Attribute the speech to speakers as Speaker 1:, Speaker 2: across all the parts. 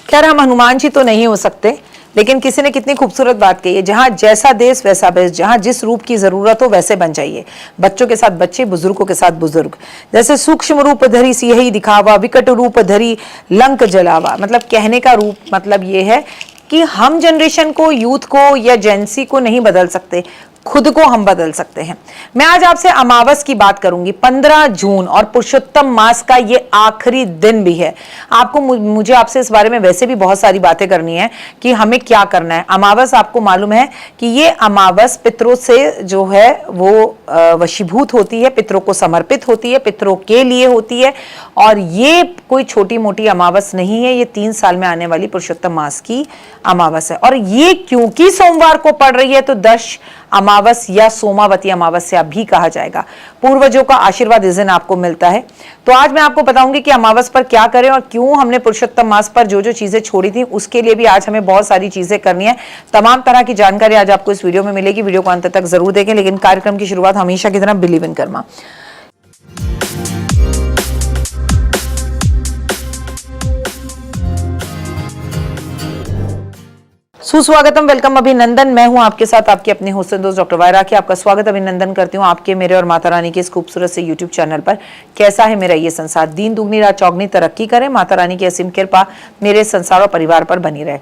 Speaker 1: खैर हम हनुमान जी तो नहीं हो सकते, लेकिन किसी ने कितनी खूबसूरत बात कही है, जहां जैसा देश वैसा बेस, जहां जिस रूप की जरूरत हो वैसे बन जाइए। बच्चों के साथ बच्चे, बुजुर्गों के साथ बुजुर्ग। जैसे सूक्ष्म रूप धरी सियहि दिखावा, विकट रूप धरी लंक जलावा। मतलब कहने का रूप मतलब ये है कि हम जनरेशन को, यूथ को या जेंसी को नहीं बदल सकते, खुद को हम बदल सकते हैं। मैं आज आपसे अमावस की बात करूंगी। 15 जून और पुरुषोत्तम मास का ये आखिरी दिन भी है। आपको मुझे आपसे इस बारे में वैसे भी बहुत सारी बातें करनी है कि हमें क्या करना है। अमावस, आपको मालूम है कि ये अमावस पितरों से जो है वो वशीभूत होती है, पितरों को समर्पित होती है, पितरों के लिए होती है। और ये कोई छोटी मोटी अमावस नहीं है, ये 3 साल में आने वाली पुरुषोत्तम मास की अमावस है। और ये क्योंकि सोमवार को पड़ रही है तो दश अमावस या सोमावती अमावस्या भी कहा जाएगा। पूर्वजों का आशीर्वाद इस दिन आपको मिलता है। तो आज मैं आपको बताऊंगी कि अमावस पर क्या करें और क्यों हमने पुरुषोत्तम मास पर जो जो चीजें छोड़ी थी उसके लिए भी आज हमें बहुत सारी चीजें करनी है। तमाम तरह की जानकारी आज आपको इस वीडियो में मिलेगी। वीडियो को अंत तक जरूर देखें। लेकिन कार्यक्रम की शुरुआत हमेशा की तरह बिलीव इन कर्मा। सुस्वागतम, वेलकम, अभिनंदन। मैं हूं आपके साथ आपकी अपनी होस्ट दोस्त डॉक्टर वायरा की। आपका स्वागत अभिनंदन करती हूं आपके, मेरे और माता रानी के इस खूबसूरत से यूट्यूब चैनल पर। कैसा है मेरा ये संसार, दिन दुगनी रात चौगनी तरक्की करे। माता रानी की असीम कृपा मेरे संसार और परिवार पर बनी रहे।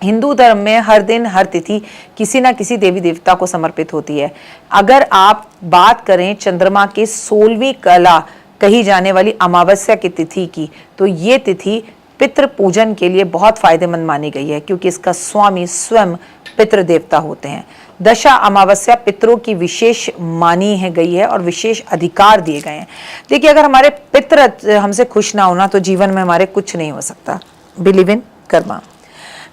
Speaker 1: हिंदू धर्म में हर दिन हर तिथि किसी ना किसी देवी देवता को समर्पित होती है। अगर आप बात करें चंद्रमा के 16वीं कला कही जाने वाली अमावस्या की तिथि की, तो ये तिथि पितृ पूजन के लिए बहुत फायदेमंद मानी गई है, क्योंकि इसका स्वामी स्वयं पितृ देवता होते हैं। दशा अमावस्या पितरों की विशेष मानी है गई है और विशेष अधिकार दिए गए हैं। देखिए, अगर हमारे पितृ हमसे खुश ना होना तो जीवन में हमारे कुछ नहीं हो सकता। Believe in Karma.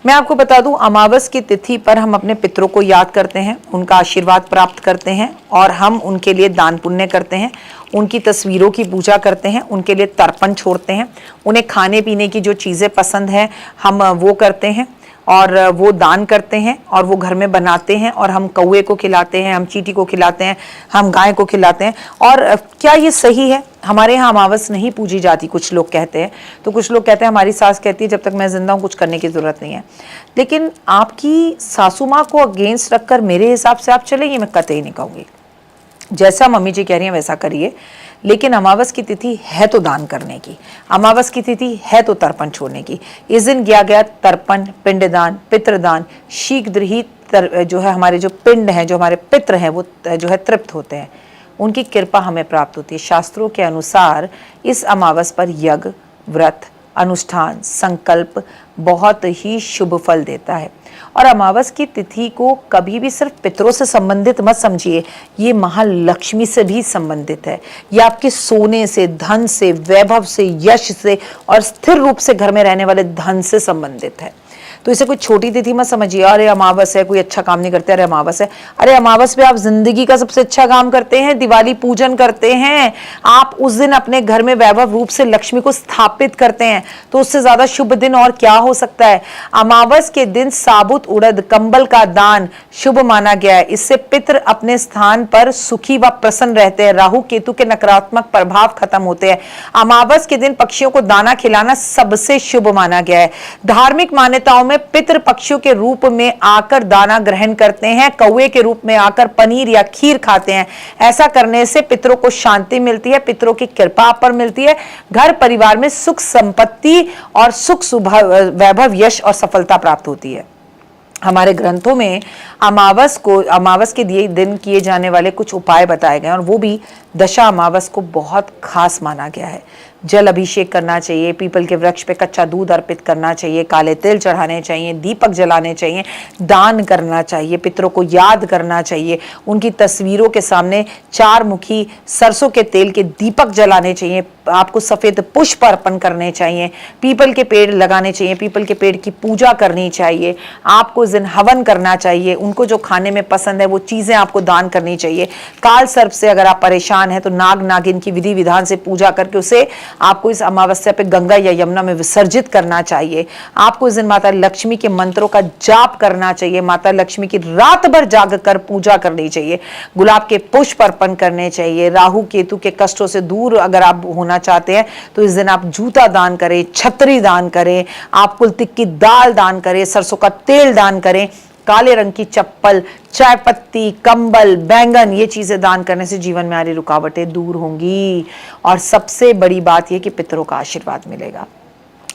Speaker 1: मैं आपको बता दूं, अमावस की तिथि पर हम अपने पितरों को याद करते हैं, उनका आशीर्वाद प्राप्त करते हैं और हम उनके लिए दान पुण्य करते हैं, उनकी तस्वीरों की पूजा करते हैं, उनके लिए तर्पण छोड़ते हैं, उन्हें खाने पीने की जो चीज़ें पसंद हैं हम वो करते हैं और वो दान करते हैं और वो घर में बनाते हैं और हम कौवे को खिलाते हैं, हम चींटी को खिलाते हैं, हम गाय को खिलाते हैं। और क्या ये सही है? हमारे यहाँ अमावस नहीं पूजी जाती, कुछ लोग कहते हैं। तो कुछ लोग कहते हैं, हमारी सास कहती है जब तक मैं जिंदा हूँ कुछ करने की जरूरत नहीं है। लेकिन आपकी सासू माँ को अगेंस्ट रखकर मेरे हिसाब से आप चलेंगे, मैं कतई नहीं कहूँगी। जैसा मम्मी जी कह रही हैं वैसा करिए, लेकिन अमावस की तिथि है तो दान करने की, अमावस की तिथि है तो तर्पण छोड़ने की। इस दिन किया गया तर्पण, पिंडदान, पितृदान, शीघ्र ही जो है हमारे जो पिंड हैं, जो हमारे पितृ हैं, वो जो है तृप्त होते हैं, उनकी कृपा हमें प्राप्त होती है। शास्त्रों के अनुसार इस अमावस पर यज्ञ, व्रत, अनुष्ठान, संकल्प बहुत ही शुभ फल देता है। और अमावस की तिथि को कभी भी सिर्फ पितरों से संबंधित मत समझिए, ये महालक्ष्मी से भी संबंधित है। ये आपके सोने से, धन से, वैभव से, यश से और स्थिर रूप से घर में रहने वाले धन से संबंधित है। तो इसे कोई छोटी तिथि मत समझिए, अरे अमावस है कोई अच्छा काम नहीं करते, अरे अमावस है। अरे अमावस पे आप जिंदगी का सबसे अच्छा काम करते हैं, दिवाली पूजन करते हैं, आप उस दिन अपने घर में वैभव रूप से लक्ष्मी को स्थापित करते हैं। तो उससे ज्यादा शुभ दिन और क्या हो सकता है। अमावस के दिन साबुत उड़द, कंबल का दान शुभ माना गया है। इससे पितृ अपने स्थान पर सुखी व प्रसन्न रहते हैं, राहु केतु के नकारात्मक प्रभाव खत्म होते हैं। अमावस के दिन पक्षियों को दाना खिलाना सबसे शुभ माना गया है। धार्मिक मान्यताओं में पितृ पक्षियों के रूप में आकर दाना ग्रहण करते हैं, कौवे के रूप में आकर पनीर या खीर खाते हैं। ऐसा करने से पितरों को शांति मिलती है, पितरों की कृपा आप पर मिलती है, घर परिवार में सुख संपत्ति और सुख वैभव, यश और सफलता प्राप्त होती है। हमारे ग्रंथों में अमावस के दिए दिन किए जाने वाले कुछ उपाय बताए गए और वो भी दशा अमावस को बहुत खास माना गया है। जल अभिषेक करना चाहिए, पीपल के वृक्ष पे कच्चा दूध अर्पित करना चाहिए, काले तिल चढ़ाने चाहिए, दीपक जलाने चाहिए, दान करना चाहिए, पितरों को याद करना चाहिए, उनकी तस्वीरों के सामने 4 मुखी सरसों के तेल के दीपक जलाने चाहिए, आपको सफेद पुष्प अर्पण करने चाहिए, पीपल के पेड़ लगाने चाहिए, पीपल के पेड़ की पूजा करनी चाहिए, आपको इस दिन हवन करना चाहिए, उनको जो खाने में पसंद है वो चीजें आपको दान करनी चाहिए। काल सर्प से अगर आप परेशान हैं तो नाग नागिन की विधि विधान से पूजा करके उसे आपको इस अमावस्या पे गंगा या यमुना में विसर्जित करना चाहिए। आपको इस दिन माता लक्ष्मी के मंत्रों का जाप करना चाहिए। माता लक्ष्मी की रात भर जाग कर पूजा करनी चाहिए। गुलाब के पुष्प अर्पण करने चाहिए। राहु केतु के कष्टों से दूर अगर आप होना चाहते हैं तो इस दिन आप जूता दान करें, छतरी दान करें, आप कुलतिक की दाल दान करें, सरसों का तेल दान करें, काले रंग की चप्पल, चाय पत्ती, कंबल, बैंगन, ये चीजें दान करने से जीवन में आ रही रुकावटें दूर होंगी। और सबसे बड़ी बात यह कि पितरों का आशीर्वाद मिलेगा,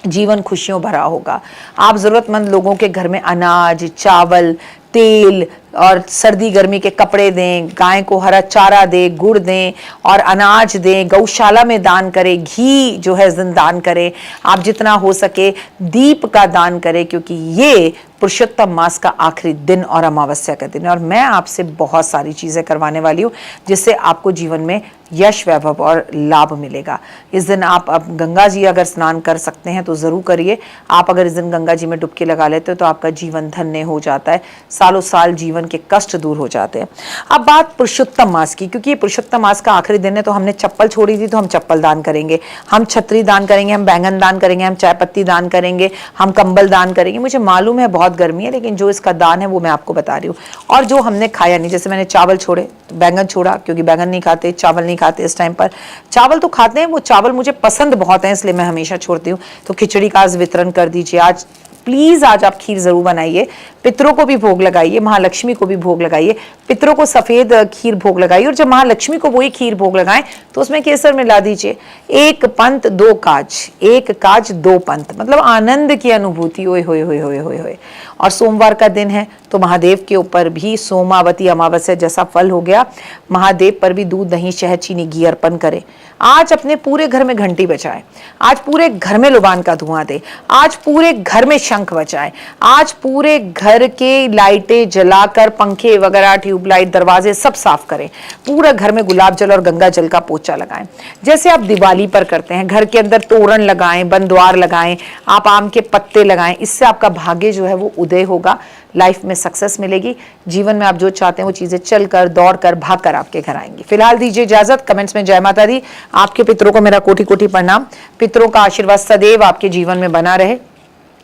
Speaker 1: जीवन खुशियों भरा होगा। आप जरूरतमंद लोगों के घर में अनाज, चावल, तेल और सर्दी गर्मी के कपड़े दें, गाय को हरा चारा दें, गुड़ दें और अनाज दें, गौशाला में दान करें, घी जो है दान करें, आप जितना हो सके दीप का दान करें, क्योंकि ये पुरुषोत्तम मास का आखिरी दिन और अमावस्या का दिन है। और मैं आपसे बहुत सारी चीजें करवाने वाली हूँ जिससे आपको जीवन में यश, वैभव और लाभ मिलेगा। इस दिन आप अब गंगा जी अगर स्नान कर सकते हैं तो जरूर करिए। आप अगर इस दिन गंगा जी में डुबकी लगा लेते हो तो आपका जीवन धन्य हो जाता है, सालों साल जीवन के कष्ट दूर हो जाते हैं। अब बात पुरुषोत्तम मास की, क्योंकि ये पुरुषोत्तम मास का आखिरी दिन है तो हमने चप्पल छोड़ी थी तो हम चप्पल दान करेंगे, हम छतरी दान करेंगे, हम बैंगन दान करेंगे, हम चाय पत्ती दान करेंगे, हम कंबल दान करेंगे। मुझे मालूम है बहुत गर्मी है, लेकिन जो इसका दान है वो मैं आपको बता रही हूँ। और जो हमने खाया नहीं, जैसे मैंने चावल छोड़े, बैंगन छोड़ा क्योंकि बैंगन नहीं खाते, चावल नहीं खाते इस टाइम पर, चावल तो खाते हैं, वो चावल मुझे पसंद बहुत है इसलिए मैं हमेशा छोड़ती हूँ। तो खिचड़ी का आज वितरण कर दीजिए। आज प्लीज आज आप खीर जरूर बनाइए, पितरों को भी भोग लगाइए, महालक्ष्मी को भी भोग लगाइए। पितरों को सफेद खीर भोग लगाइए और जब महालक्ष्मी को वही खीर भोग लगाएं तो उसमें केसर मिला दीजिए। एक पंथ दो काज, एक काज दो पंथ, मतलब आनंद की अनुभूति। ओए होए होए होए होए होए। और सोमवार का दिन है तो महादेव के ऊपर भी सोमावती अमावस्या जैसा फल हो गया, महादेव पर भी दूध, दही, शहद, चीनी, घी अर्पण करें। आज अपने पूरे घर में घंटी बजाएं, आज पूरे घर में लुबान का धुआं दे, आज पूरे घर में शंख बजाएं, आज पूरे घर के लाइटें जलाकर पंखे वगैरह, ट्यूबलाइट, दरवाजे सब साफ करें। पूरा घर में गुलाब जल और गंगा जल का पोछा लगाएं, जैसे आप दिवाली पर करते हैं। घर के अंदर तोरण लगाएं, बंद द्वार लगाएं, आप आम के पत्ते लगाएं। इससे आपका भाग्य जो है वो उदय होगा, लाइफ में सक्सेस मिलेगी। जीवन में आप जो चाहते हैं वो चीजें चलकर, दौड़कर, भागकर आपके घर आएंगी। फिलहाल दीजिए इजाजत। कमेंट्स में जय माता दी। आपके पितरों को मेरा कोटि कोटि प्रणाम। पितरों का आशीर्वाद सदैव आपके जीवन में बना रहे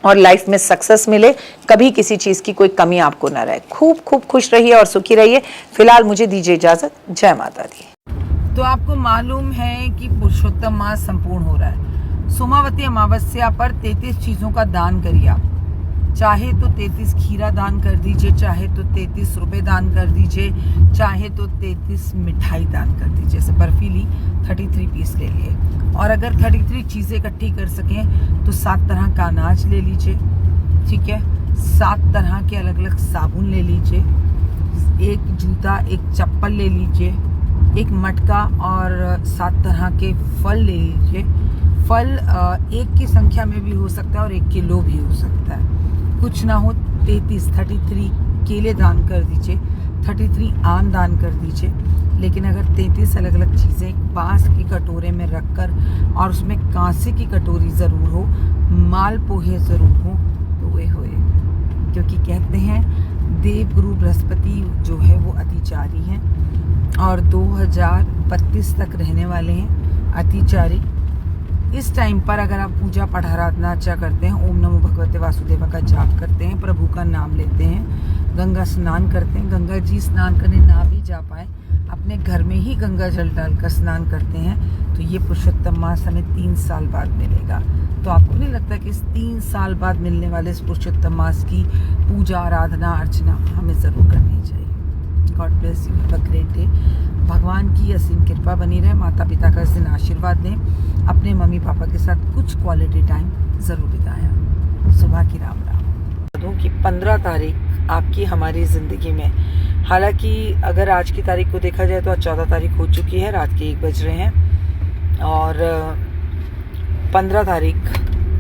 Speaker 1: और लाइफ में सक्सेस मिले, कभी किसी चीज की कोई कमी आपको ना रहे। खूब खूब खुश रहिए और सुखी रहिए। फिलहाल मुझे दीजिए इजाजत। जय माता दी।
Speaker 2: तो आपको मालूम है कि पुरुषोत्तम मास संपूर्ण हो रहा है। सोमावती अमावस्या पर 33 चीजों का दान करिए आप। चाहे तो 33 खीरा दान कर दीजिए, चाहे तो 33 रुपए दान कर दीजिए, चाहे तो 33 मिठाई दान कर दीजिए। जैसे बर्फी ली 33 पीस ले लिए, और अगर 33 चीजें इकट्ठी कर सकें तो 7 तरह का अनाज ले लीजिए, ठीक है। 7 तरह के अलग अलग साबुन ले लीजिए, एक जूता, एक चप्पल ले लीजिए, एक मटका और 7 तरह के फल ले लीजिए। फल एक की संख्या में भी हो सकता है और 1 किलो भी हो सकता है। कुछ ना हो 33 केले दान कर दीजिए, 33 आम दान कर दीजिए। लेकिन अगर 33 अलग अलग चीज़ें बांस की कटोरे में रखकर और उसमें कांसे की कटोरी ज़रूर हो, माल पोहे ज़रूर हो, तो वे होए। क्योंकि कहते हैं देवगुरु बृहस्पति जो है वो अतिचारी हैं और 2032 तक रहने वाले हैं अतिचारी। इस टाइम पर अगर आप पूजा पाठ आराधना अच्छा करते हैं, ओम नमो भगवते वासुदेवा का जाप करते हैं, प्रभु का नाम लेते हैं, गंगा स्नान करते हैं, गंगा जी स्नान करने ना भी जा पाए, अपने घर में ही गंगा जल डालकर स्नान करते हैं, तो ये पुरुषोत्तम मास हमें 3 साल बाद मिलेगा। तो आपको नहीं लगता कि इस 3 साल बाद मिलने वाले इस पुरुषोत्तम मास की पूजा आराधना अर्चना हमें ज़रूर करनी चाहिए। God bless you, have a great day. भगवान की असीम कृपा बनी रहे। माता पिता का इस दिन आशीर्वाद दें। अपने मम्मी पापा के साथ कुछ क्वालिटी टाइम ज़रूर बिताएं। सुबह की राम राम। कि 15 तारीख आपकी हमारी ज़िंदगी में, हालांकि अगर आज की तारीख को देखा जाए तो आज 14 तारीख हो चुकी है, रात के 1 बज रहे हैं और 15 तारीख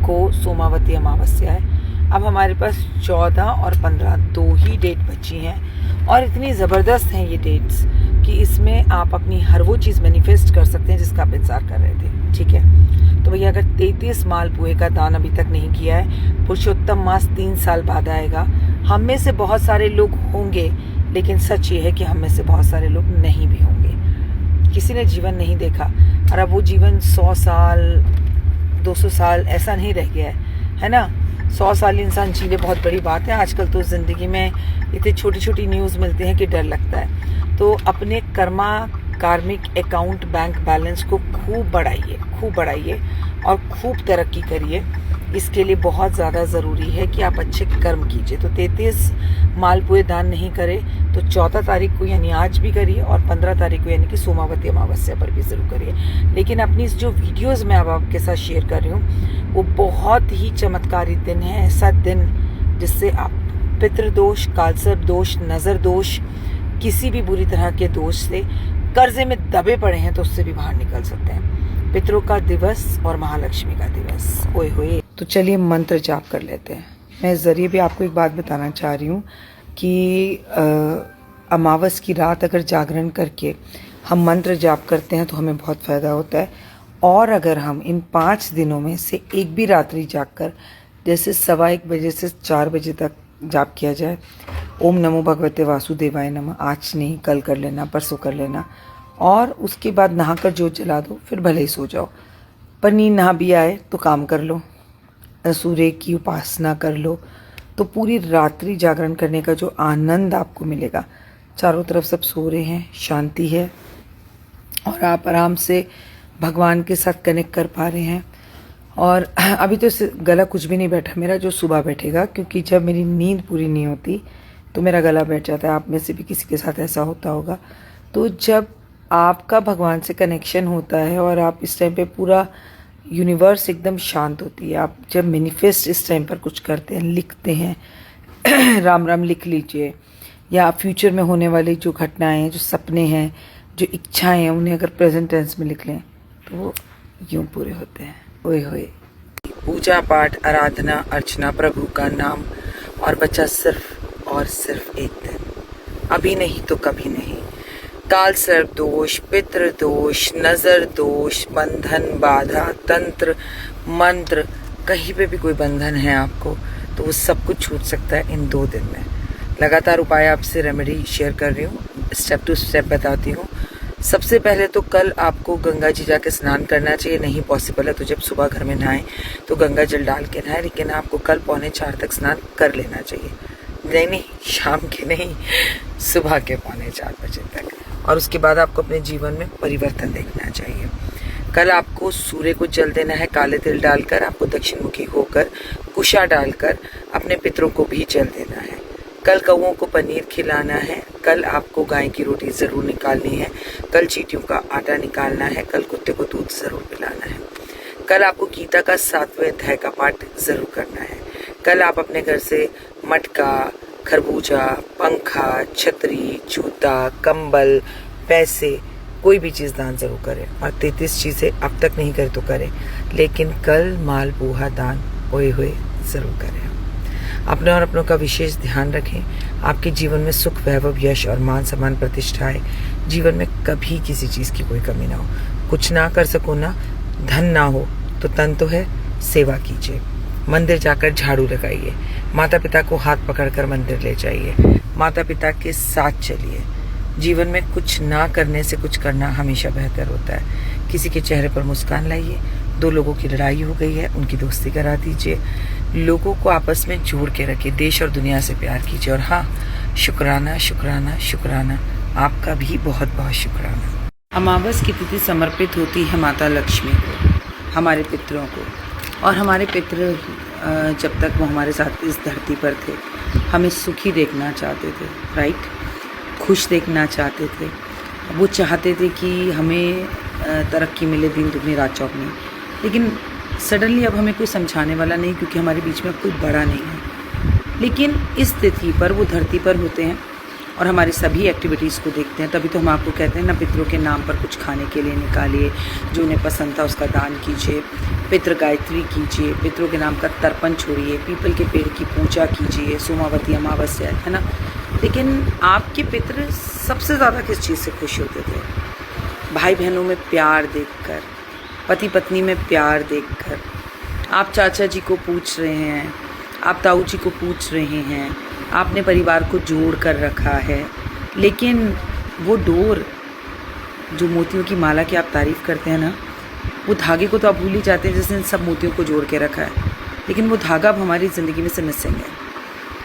Speaker 2: को सोमावती अमावस्या है। अब हमारे पास 14 और 15 2 ही डेट बची हैं और इतनी ज़बरदस्त हैं ये डेट्स कि इसमें आप अपनी हर वो चीज़ मैनिफेस्ट कर सकते हैं जिसका आप इंतज़ार कर रहे थे, ठीक है। तो भैया अगर 33 मालपुए का दान अभी तक नहीं किया है, पुरुषोत्तम मास 3 साल बाद आएगा। हम में से बहुत सारे लोग होंगे, लेकिन सच ये है कि हम में से बहुत सारे लोग नहीं भी होंगे। किसी ने जीवन नहीं देखा, और अब वो जीवन 100 साल 200 साल ऐसा नहीं रह गया है ना। 100 साल इंसान जी ले, बहुत बड़ी बात है। आजकल तो ज़िंदगी में इतनी छोटी छोटी न्यूज़ मिलती हैं कि डर लगता है। तो अपने कार्मिक अकाउंट बैंक बैलेंस को खूब बढ़ाइए और खूब तरक्की करिए। इसके लिए बहुत ज़्यादा ज़रूरी है कि आप अच्छे कर्म कीजिए। तो 33 मालपुए दान नहीं करें तो 14 तारीख को यानी आज भी करिए, और 15 तारीख को यानी कि सोमावती अमावस्या पर भी ज़रूर करिए। लेकिन अपनी इस जो वीडियोज़ मैं अब आपके साथ शेयर कर रही हूँ वो बहुत ही चमत्कारी दिन है। ऐसा दिन जिससे आप पितृदोष, कालसर्प दोष, नज़र दोष, किसी भी बुरी तरह के दोष से कर्जे में दबे पड़े हैं तो उससे भी बाहर निकल सकते हैं। पितरों का दिवस और महालक्ष्मी का दिवस, ओए होए। तो चलिए मंत्र जाप कर लेते हैं। मैं इस जरिए भी आपको एक बात बताना चाह रही हूँ कि अमावस की रात अगर जागरण करके हम मंत्र जाप करते हैं तो हमें बहुत फ़ायदा होता है। और अगर हम इन 5 दिनों में से एक भी रात्रि जागकर, जैसे 1:15 बजे से 4 बजे तक जाप किया जाए, ओम नमो भगवते वासुदेवाय नमः, आज नहीं कल कर लेना, परसों कर लेना, और उसके बाद नहाकर जोत जला दो, फिर भले ही सो जाओ। पर नींद ना भी आए तो काम कर लो, सूर्य की उपासना कर लो, तो पूरी रात्रि जागरण करने का जो आनंद आपको मिलेगा। चारों तरफ सब सो रहे हैं, शांति है, और आप आराम से भगवान के साथ कनेक्ट कर पा रहे हैं। और अभी तो गला कुछ भी नहीं बैठा मेरा, जो सुबह बैठेगा, क्योंकि जब मेरी नींद पूरी नहीं होती तो मेरा गला बैठ जाता है। आप में से भी किसी के साथ ऐसा होता होगा। तो जब आपका भगवान से कनेक्शन होता है और आप इस टाइम पे पूरा यूनिवर्स एकदम शांत होती है, आप जब मैनिफेस्ट इस टाइम पर कुछ करते हैं, लिखते हैं राम राम लिख लीजिए, या फ्यूचर में होने वाली जो घटनाएं हैं, जो सपने हैं, जो इच्छाएं हैं, उन्हें अगर प्रेजेंट टेंस में लिख लें तो वो यूं पूरे होते हैं। ओए होए। पूजा पाठ, आराधना, अर्चना, प्रभु का नाम, और बचा सिर्फ और सिर्फ एक दिन, अभी नहीं तो कभी नहीं। काल सर्प दोष, पितृ दोष, नजर दोष, बंधन, बाधा, तंत्र, मंत्र, कहीं पे भी कोई बंधन है आपको तो वो सब कुछ छूट सकता है इन 2 दिन में। लगातार उपाय आपसे रेमेडी शेयर कर रही हूँ, स्टेप टू स्टेप बताती हूँ। सबसे पहले तो कल आपको गंगा जी जाके स्नान करना चाहिए। नहीं पॉसिबल है तो जब सुबह घर में नहाएं तो गंगा जल डाल के नहाएं, लेकिन आपको कल 3:45 तक स्नान कर लेना चाहिए। नहीं, शाम के नहीं, सुबह के 3:45 बजे तक। और उसके बाद आपको अपने जीवन में परिवर्तन देखना चाहिए। कल आपको सूर्य को जल देना है, काले तिल डालकर, आपको दक्षिण मुखी होकर कुशा डालकर अपने पितरों को भी जल देना है। कल कौओं को पनीर खिलाना है। कल आपको गाय की रोटी ज़रूर निकालनी है। कल चींटियों का आटा निकालना है। कल कुत्ते को दूध ज़रूर पिलाना है। कल आपको गीता का 7वें अध्याय का पाठ ज़रूर करना है। कल आप अपने घर से मटका, खरबूजा, पंखा, छतरी, जूता, कंबल, पैसे, कोई भी चीज़ दान ज़रूर करें। और 33 चीज़ें अब तक नहीं करें तो करें, लेकिन कल मालपुआ दान ओए हुए ज़रूर करें। अपने और अपनों का विशेष ध्यान रखें। आपके जीवन में सुख, वैभव, यश और मान सम्मान, प्रतिष्ठा है। जीवन में कभी किसी चीज़ की कोई कमी ना हो। कुछ ना कर सको ना, धन ना हो तो तन तो है, सेवा कीजिए। मंदिर जाकर झाड़ू लगाइए। माता पिता को हाथ पकड़कर मंदिर ले जाइए। माता पिता के साथ चलिए। जीवन में कुछ ना करने से कुछ करना हमेशा बेहतर होता है। किसी के चेहरे पर मुस्कान लाइए। 2 लोगों की लड़ाई हो गई है, उनकी दोस्ती करा दीजिए। लोगों को आपस में जोड़ के रखिए। देश और दुनिया से प्यार कीजिए। और हाँ, शुक्राना शुक्राना शुक्राना, आपका भी बहुत बहुत शुक्राना। अमावस की तिथि समर्पित होती है माता लक्ष्मी को, हमारे पितरों को। और हमारे पितर जब तक वो हमारे साथ इस धरती पर थे, हमें सुखी देखना चाहते थे, राइट, खुश देखना चाहते थे। वो चाहते थे कि हमें तरक्की मिले, दिन दुगनी रात चौगनी। लेकिन सडनली अब हमें कोई समझाने वाला नहीं, क्योंकि हमारे बीच में कोई बड़ा नहीं है। लेकिन इस तिथि पर वो धरती पर होते हैं और हमारी सभी एक्टिविटीज़ को देखते हैं। तभी तो हम आपको कहते हैं ना, पितरों के नाम पर कुछ खाने के लिए निकालिए, जो उन्हें पसंद था उसका दान कीजिए, पितृ गायत्री कीजिए, पितरों के नाम का तर्पण छोड़िए, पीपल के पेड़ की पूजा कीजिए, सोमावती अमावस्या है ना। लेकिन आपके पितृ सबसे ज़्यादा किस चीज़ से खुश होते थे? भाई बहनों में प्यार देखकर, पति पत्नी में प्यार देखकर। आप चाचा जी को पूछ रहे हैं, आप ताऊ जी को पूछ रहे हैं, आपने परिवार को जोड़ कर रखा है, लेकिन वो डोर जो मोतियों की माला की आप तारीफ़ करते हैं ना, वो धागे को तो आप भूल ही जाते हैं जिसने इन सब मोतियों को जोड़ के रखा है, लेकिन वो धागा अब हमारी ज़िंदगी में से मिसिंग है।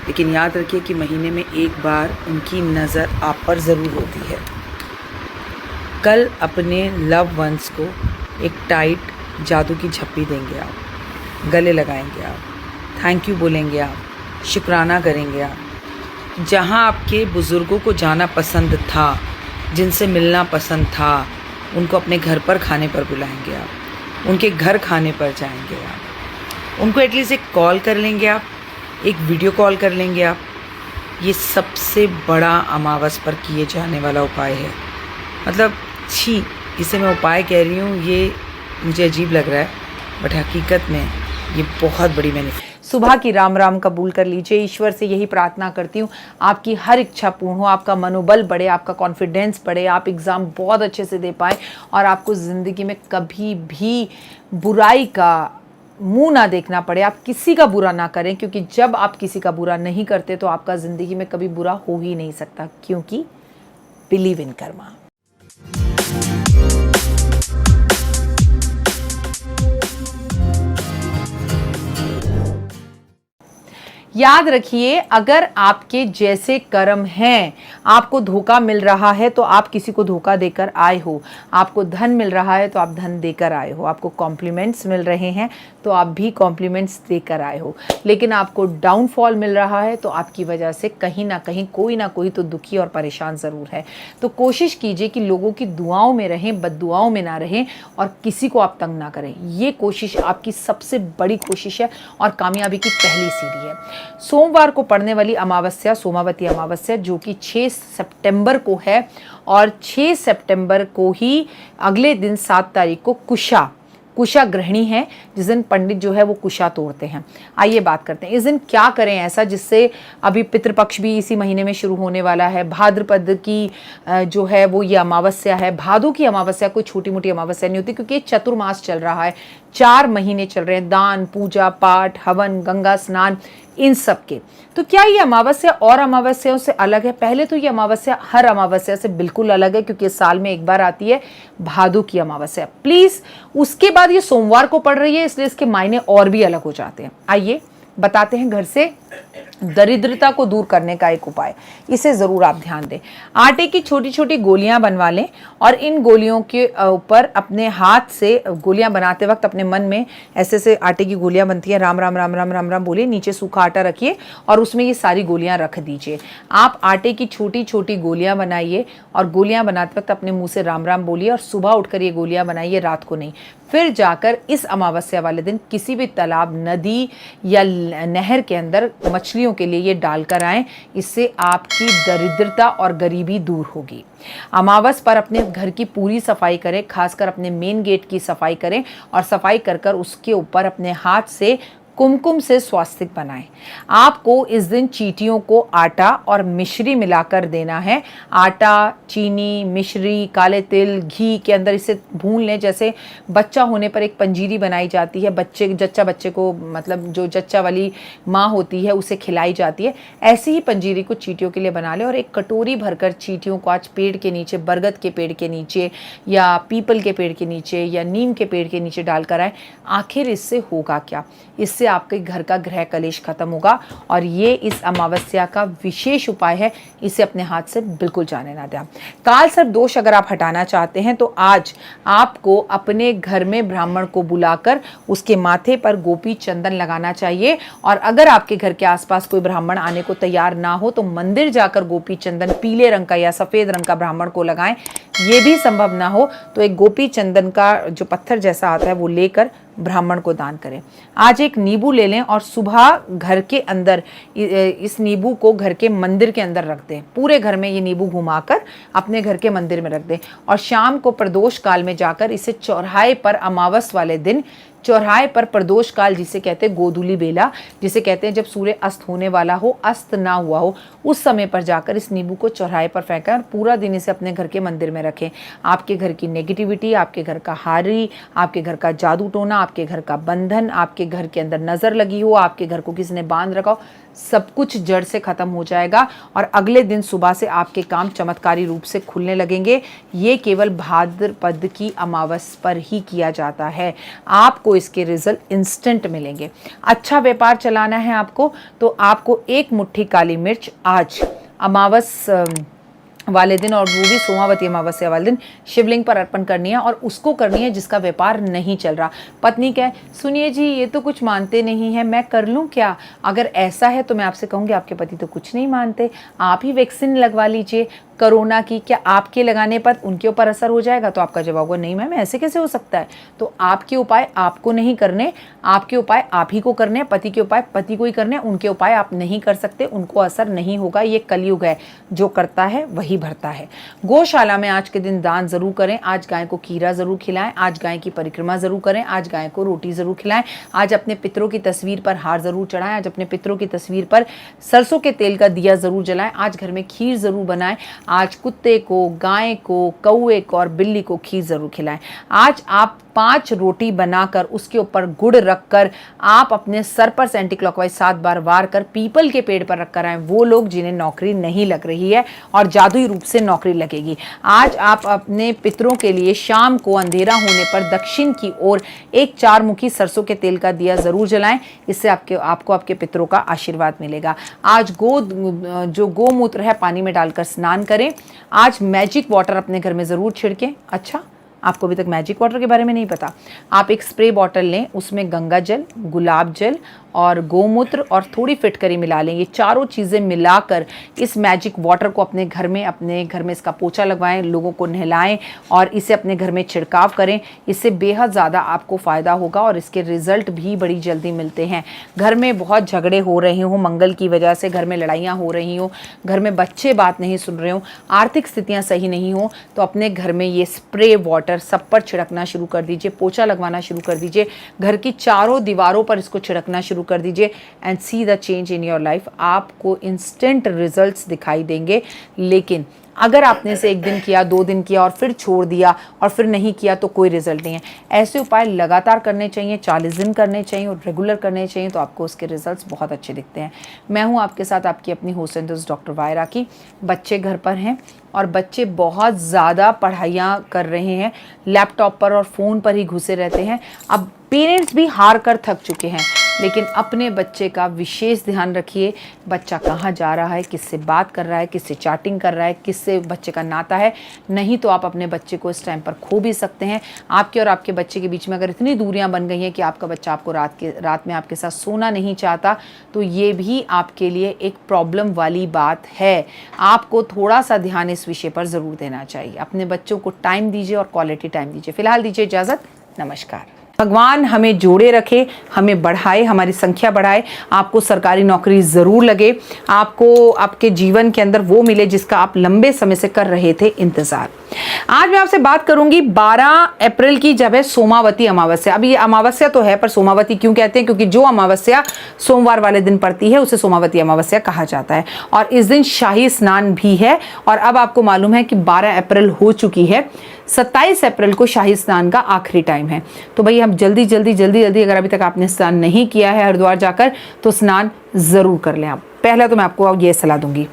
Speaker 2: लेकिन याद रखिए कि महीने में एक बार उनकी नज़र आप पर ज़रूर होती है। कल अपने लव वंस को एक टाइट जादू की झप्पी देंगे आप, गले लगाएंगे आप, थैंक यू बोलेंगे आप, शुक्राना करेंगे आप। जहाँ आपके बुज़ुर्गों को जाना पसंद था, जिनसे मिलना पसंद था, उनको अपने घर पर खाने पर बुलाएंगे आप, उनके घर खाने पर जाएंगे आप, उनको एटलीस्ट एक कॉल कर लेंगे आप, एक वीडियो कॉल कर लेंगे आप। ये सबसे बड़ा अमावस पर किए जाने वाला उपाय है। मतलब छी, इसे मैं उपाय कह रही हूँ, ये मुझे अजीब लग रहा है, बट हकीकत में ये बहुत बड़ी बेनिफिट।
Speaker 1: सुबह की राम राम कबूल कर लीजिए। ईश्वर से यही प्रार्थना करती हूँ, आपकी हर इच्छा पूर्ण हो, आपका मनोबल बढ़े, आपका कॉन्फिडेंस बढ़े, आप एग्ज़ाम बहुत अच्छे से दे पाएँ और आपको ज़िंदगी में कभी भी बुराई का मुंह ना देखना पड़े। आप किसी का बुरा ना करें, क्योंकि जब आप किसी का बुरा नहीं करते तो आपका ज़िंदगी में कभी बुरा हो ही नहीं सकता, क्योंकि बिलीव इन कर्मा। याद रखिए, अगर आपके जैसे कर्म हैं, आपको धोखा मिल रहा है तो आप किसी को धोखा देकर आए हो, आपको धन मिल रहा है तो आप धन देकर आए हो, आपको कॉम्प्लीमेंट्स मिल रहे हैं तो आप भी कॉम्प्लीमेंट्स देकर आए हो, लेकिन आपको डाउनफॉल मिल रहा है तो आपकी वजह से कहीं ना कहीं कोई ना कोई तो दुखी और परेशान ज़रूर है। तो कोशिश कीजिए कि लोगों की दुआओं में रहें, बद्दुआओं में ना रहें और किसी को आप तंग ना करें। ये कोशिश आपकी सबसे बड़ी कोशिश है और कामयाबी की पहली सीढ़ी है। सोमवार को पड़ने वाली अमावस्या सोमावती अमावस्या, जो कि 6 सितंबर को है, और 6 सितंबर को ही अगले दिन 7 तारीख को कुशा ग्रहणी है, जिस दिन पंडित जो है वो कुशा तोड़ते हैं। आइए बात करते हैं इस दिन क्या करें ऐसा जिससे, अभी पितृपक्ष भी इसी महीने में शुरू होने वाला है, भाद्रपद की जो है वो ये अमावस्या है। भादों की अमावस्या कोई छोटी मोटी अमावस्या नहीं होती, क्योंकि ये चतुर्मास चल रहा है, 4 महीने चल रहे हैं, दान, पूजा पाठ, हवन, गंगा स्नान, इन सब के। तो क्या ये अमावस्या और अमावस्याओं से अलग है? पहले तो ये अमावस्या हर अमावस्या से बिल्कुल अलग है, क्योंकि साल में एक बार आती है भादों की अमावस्या। प्लीज, उसके बाद ये सोमवार को पड़ रही है, इसलिए इसके मायने और भी अलग हो जाते हैं। आइए बताते हैं घर से दरिद्रता को दूर करने का एक उपाय, इसे ज़रूर आप ध्यान दें। आटे की छोटी छोटी गोलियां बनवा लें और इन गोलियों के ऊपर अपने हाथ से, गोलियां बनाते वक्त अपने मन में ऐसे से आटे की गोलियां बनती हैं, राम राम राम राम राम राम बोलिए, नीचे सूखा आटा रखिए और उसमें ये सारी गोलियां रख दीजिए। आप आटे की छोटी छोटी गोलियां बनाइए और गोलियां बनाते वक्त अपने मुंह से राम राम बोलिए और सुबह उठकर ये गोलियां बनाइए, रात को नहीं। फिर जाकर इस अमावस्या वाले दिन किसी भी तालाब, नदी या नहर के अंदर मछलियों के लिए ये डालकर आएं। इससे आपकी दरिद्रता और गरीबी दूर होगी। अमावस पर अपने घर की पूरी सफाई करें, खासकर अपने मेन गेट की सफाई करें और सफाई कर उसके ऊपर अपने हाथ से कुमकुम से स्वास्तिक बनाएं। आपको इस दिन चींटियों को आटा और मिश्री मिलाकर देना है। आटा, चीनी, मिश्री, काले तिल, घी के अंदर इसे भून लें। जैसे बच्चा होने पर एक पंजीरी बनाई जाती है, जच्चा बच्चे को, मतलब जो जच्चा वाली माँ होती है उसे खिलाई जाती है, ऐसी ही पंजीरी को चींटियों के लिए बना लें और एक कटोरी भरकर चींटियों को आज पेड़ के नीचे, बरगद के पेड़ के नीचे या पीपल के पेड़ के नीचे या नीम के पेड़ के नीचे डालकर आए। आखिर इससे होगा क्या? इससे आपके घर का गृह कलेश खत्म होगा और ये इस अमावस्या का विशेष उपाय है। इसे अपने हाथ से बिल्कुल जाने ना दें। काल सर्प दोष अगर आप हटाना चाहते हैं तो आज आपको अपने घर में ब्राह्मण को बुलाकर उसके माथे पर गोपी चंदन लगाना चाहिए। और अगर आपके घर के आसपास कोई ब्राह्मण आने को तैयार ना हो तो मंदिर जाकर गोपी चंदन पीले रंग का या सफेद रंग का ब्राह्मण को लगाएं। ये भी संभव ना हो तो एक गोपी चंदन का जो पत्थर जैसा आता है वो लेकर ब्राह्मण को दान करें। आज एक नींबू ले लें और सुबह घर के अंदर इस नींबू को घर के मंदिर के अंदर रख दें। पूरे घर में ये नींबू घुमाकर अपने घर के मंदिर में रख दें और शाम को प्रदोष काल में जाकर इसे चौराहे पर अमावस वाले दिन चौराहे पर प्रदोष काल जिसे कहते हैं गोधूली बेला, जिसे कहते हैं जब सूर्य अस्त होने वाला हो, अस्त ना हुआ हो, उस समय पर जाकर इस नींबू को चौराहे पर फेंकें और पूरा दिन इसे अपने घर के मंदिर में रखें। आपके घर की नेगेटिविटी, आपके घर का हारी, आपके घर का जादू टोना, आपके घर का बंधन, आपके घर के अंदर नजर लगी हो, आपके घर को किसी ने बांध रखा हो, सब कुछ जड़ से खत्म हो जाएगा और अगले दिन सुबह से आपके काम चमत्कारी रूप से खुलने लगेंगे। ये केवल भाद्रपद की अमावस पर ही किया जाता है। आपको इसके रिजल्ट इंस्टेंट मिलेंगे। अच्छा व्यापार चलाना है आपको, तो आपको 1 मुट्ठी काली मिर्च आज अमावस वाले दिन, और वो भी सोमावती अमावस्या वाले दिन, शिवलिंग पर अर्पण करनी है और उसको करनी है जिसका व्यापार नहीं चल रहा। पत्नी कहे सुनिए जी ये तो कुछ मानते नहीं है, मैं कर लूँ क्या? अगर ऐसा है तो मैं आपसे कहूँगी आपके पति तो कुछ नहीं मानते, आप ही वैक्सीन लगवा लीजिए कोरोना की। क्या आपके लगाने पर उनके ऊपर असर हो जाएगा? तो आपका जवाब होगा नहीं मैम ऐसे कैसे हो सकता है। तो आपके उपाय आपको नहीं करने, आपके उपाय आप ही को करने, पति के उपाय पति को ही करने, उनके उपाय आप नहीं कर सकते, उनको असर नहीं होगा। ये कलयुग है, जो करता है वही भरता है। गौशाला में आज के दिन दान जरूर करें, आज गाय को खीरा जरूर खिलाएं, आज गाय की परिक्रमा जरूर करें, आज गाय को रोटी जरूर खिलाएं, आज अपने पितरों की तस्वीर पर हार जरूर चढ़ाएं, आज अपने पितरों की तस्वीर पर सरसों के तेल का दिया जरूर जलाएं, आज घर में खीर जरूर बनाएं, आज कुत्ते को, गाय को, कौवे को और बिल्ली को खीर जरूर खिलाएं। आज आप 5 रोटी बनाकर उसके ऊपर गुड़ रखकर आप अपने सर पर एंटी क्लॉकवाइज 7 बार वार कर पीपल के पेड़ पर रखकर आए वो लोग जिन्हें नौकरी नहीं लग रही है और जादुई रूप से नौकरी लगेगी। आज आप अपने पितरों के लिए शाम को अंधेरा होने पर दक्षिण की ओर एक 4 मुखी सरसों के तेल का दिया जरूर जलाएं, इससे आपको आपके पितरों का आशीर्वाद मिलेगा। आज जो गोमूत्र है पानी में डालकर स्नान करें। आज मैजिक वाटर अपने घर में जरूर छिड़कें। अच्छा, आपको अभी तक मैजिक वाटर के बारे में नहीं पता? आप एक स्प्रे बॉटल लें, उसमें गंगा जल, गुलाब जल और गोमूत्र और थोड़ी फिटकरी मिला लें। ये चारों चीज़ें मिलाकर इस मैजिक वाटर को अपने घर में इसका पोछा लगवाएं, लोगों को नहलाएं और इसे अपने घर में छिड़काव करें। इससे बेहद ज़्यादा आपको फ़ायदा होगा और इसके रिजल्ट भी बड़ी जल्दी मिलते हैं। घर में बहुत झगड़े हो रहे हों मंगल की वजह से, घर में लड़ाइयाँ हो रही हों, घर में बच्चे बात नहीं सुन रहे हों, आर्थिक स्थितियाँ सही नहीं हों, तो अपने घर में ये स्प्रे वाटर सब पर छिड़कना शुरू कर दीजिए, पोछा लगवाना शुरू कर दीजिए, घर की चारों दीवारों पर इसको छिड़कना शुरू कर दीजिए and see the change in your life. आपको इंस्टेंट रिजल्ट्स दिखाई देंगे। लेकिन अगर आपने इसे 1 दिन किया, 2 दिन किया और फिर छोड़ दिया और फिर नहीं किया तो कोई रिजल्ट नहीं है। ऐसे उपाय लगातार करने चाहिए, 40 दिन करने चाहिए और रेगुलर करने चाहिए, तो आपको उसके रिजल्ट्स बहुत अच्छे दिखते हैं। मैं हूं आपके साथ आपकी अपनी होस्ट एंड दोस्त डॉक्टर वायरा की। बच्चे घर पर हैं और बच्चे बहुत ज़्यादा पढ़ाइयाँ कर रहे हैं, लैपटॉप पर और फ़ोन पर ही घुसे रहते हैं। अब पेरेंट्स भी हार कर थक चुके हैं, लेकिन अपने बच्चे का विशेष ध्यान रखिए। बच्चा कहाँ जा रहा है, किससे बात कर रहा है, किससे चैटिंग कर रहा है, किससे बच्चे का नाता है, नहीं तो आप अपने बच्चे को इस टाइम पर खो भी सकते हैं। आपके और आपके बच्चे के बीच में अगर इतनी दूरियां बन गई हैं कि आपका बच्चा आपको रात में आपके साथ सोना नहीं चाहता, तो ये भी आपके लिए एक प्रॉब्लम वाली बात है। आपको थोड़ा सा ध्यान इस विषय पर ज़रूर देना चाहिए। अपने बच्चों को टाइम दीजिए और क्वालिटी टाइम दीजिए। फिलहाल दीजिए इजाज़त, नमस्कार। भगवान हमें जोड़े रखे, हमें बढ़ाए, हमारी संख्या बढ़ाए, आपको सरकारी नौकरी ज़रूर लगे, आपको आपके जीवन के अंदर वो मिले जिसका आप लंबे समय से कर रहे थे इंतज़ार। आज मैं आपसे बात करूंगी 12 अप्रैल की, जब है सोमावती अमावस्या। अभी ये अमावस्या तो है, पर सोमावती क्यों कहते हैं? क्योंकि जो अमावस्या सोमवार वाले दिन पड़ती है उसे सोमावती अमावस्या कहा जाता है और इस दिन शाही स्नान भी है। और अब आपको मालूम है कि 12 अप्रैल हो चुकी है, 27 अप्रैल को शाही स्नान का आखिरी टाइम है। तो भाई हम जल्दी अगर अभी तक आपने स्नान नहीं किया है हरिद्वार जाकर, तो स्नान ज़रूर कर लें। आप पहले तो मैं आपको ये सलाह दूंगी,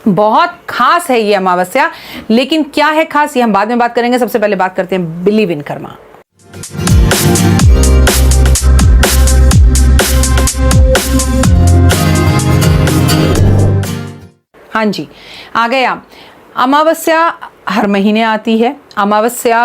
Speaker 1: बहुत खास है ये अमावस्या। लेकिन क्या है खास, ये हम बाद में बात करेंगे। सबसे पहले बात करते हैं बिलीव इन कर्मा। हाँ जी, आ गया। अमावस्या हर महीने आती है। अमावस्या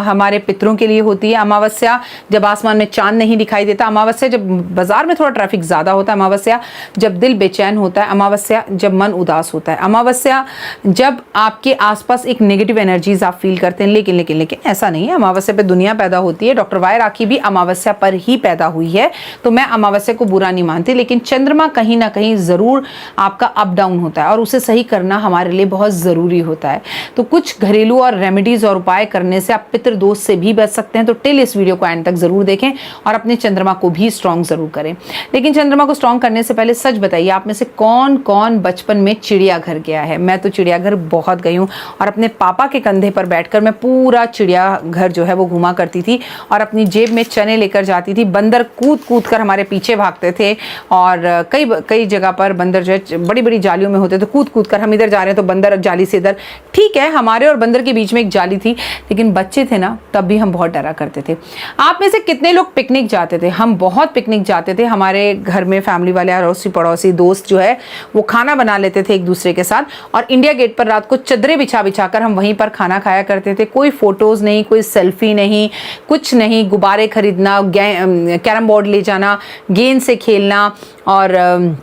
Speaker 1: हमारे पितरों के लिए होती है। अमावस्या जब आसमान में चांद नहीं दिखाई देता, अमावस्या जब बाजार में थोड़ा ट्रैफिक ज़्यादा होता है, अमावस्या जब दिल बेचैन होता है, अमावस्या जब मन उदास होता है, अमावस्या जब आपके आसपास एक नेगेटिव एनर्जीज आप फील करते हैं। लेकिन ऐसा नहीं है, अमावस्या पे दुनिया पैदा होती है। डॉक्टर वायरा की भी अमावस्या पर ही पैदा हुई है, तो मैं अमावस्या को बुरा नहीं मानती। लेकिन चंद्रमा कहीं ना कहीं ज़रूर आपका अप डाउन होता है और उसे सही करना हमारे लिए बहुत ज़रूरी होता है। तो कुछ घरेलू और रेमेडीज और उपाय करने से आप पितृदोष से भी बच सकते हैं। तो टिल इस वीडियो को एंड तक जरूर देखें और अपने चंद्रमा को भी स्ट्रांग जरूर करें। लेकिन चंद्रमा को स्ट्रांग करने से पहले सच बताइए, आप में से कौन कौन बचपन में चिड़ियाघर गया है? मैं तो चिड़ियाघर बहुत गई हूँ और अपने पापा के कंधे पर बैठकर मैं पूरा चिड़ियाघर जो है वो घुमा करती थी और अपनी जेब में चने लेकर जाती थी। बंदर कूद कूद कर हमारे पीछे भागते थे और कई जगह पर बंदर जो है बड़ी बड़ी जालियों में होते थे, कूद कूद कर हम इधर जा रहे हैं तो बंदर जाली से इधर। ठीक है, हमारे और बंदर के बीच में एक जाली थी, लेकिन बच्चे थे ना, तब भी हम बहुत डरा करते थे। आप में से कितने लोग पिकनिक जाते थे? हम बहुत पिकनिक जाते थे। हमारे घर में फैमिली वाले, अड़ोसी पड़ोसी, दोस्त जो है वो खाना बना लेते थे एक दूसरे के साथ और इंडिया गेट पर रात को चद्दरें बिछा बिछा कर हम वहीं पर खाना खाया करते थे। कोई फोटोज नहीं, कोई सेल्फी नहीं, कुछ नहीं। गुब्बारे खरीदना, कैरम बोर्ड ले जाना, गेंद से खेलना और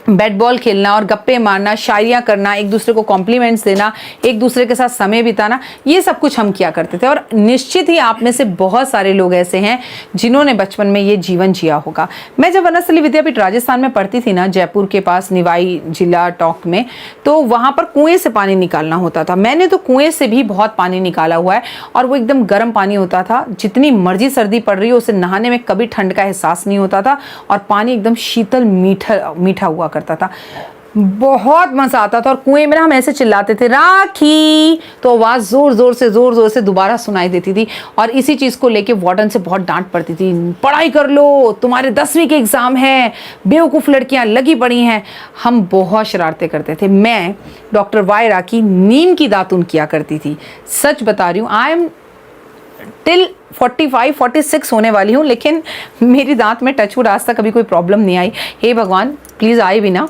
Speaker 1: बैट बॉल खेलना और गप्पे मारना, शायरियाँ करना, एक दूसरे को कॉम्प्लीमेंट्स देना, एक दूसरे के साथ समय बिताना, ये सब कुछ हम किया करते थे। और निश्चित ही आप में से बहुत सारे लोग ऐसे हैं जिन्होंने बचपन में ये जीवन जिया होगा। मैं जब वनस्थली विद्यापीठ राजस्थान में पढ़ती थी ना, जयपुर के पास निवाई जिला टॉक में, तो वहाँ पर कुएं से पानी निकालना होता था। मैंने तो कुएं से भी बहुत पानी निकाला हुआ है और वो एकदम गर्म पानी होता था। जितनी मर्जी सर्दी पड़ रही हो, उसे नहाने में कभी ठंड का एहसास नहीं होता था और पानी एकदम शीतल मीठा हुआ करता था। बहुत मजा आता था और कुएं में हम ऐसे चिल्लाते थे राखी, तो आवाज जोर जोर से दोबारा सुनाई देती थी। और इसी चीज को लेके वार्डन से बहुत डांट पड़ती थी, पढ़ाई कर लो, तुम्हारे 10वीं के एग्जाम है, बेवकूफ लड़कियां लगी पड़ी हैं। हम बहुत शरारतें करते थे। मैं डॉक्टर वाई राखी नीम की दातुन किया करती थी। सच बता रही हूँ, आई एम टिल 45-46 होने वाली हूँ, लेकिन मेरी दांत में टचवुड आज तक कभी कोई प्रॉब्लम नहीं आई। हे भगवान, प्लीज़ आए भी ना,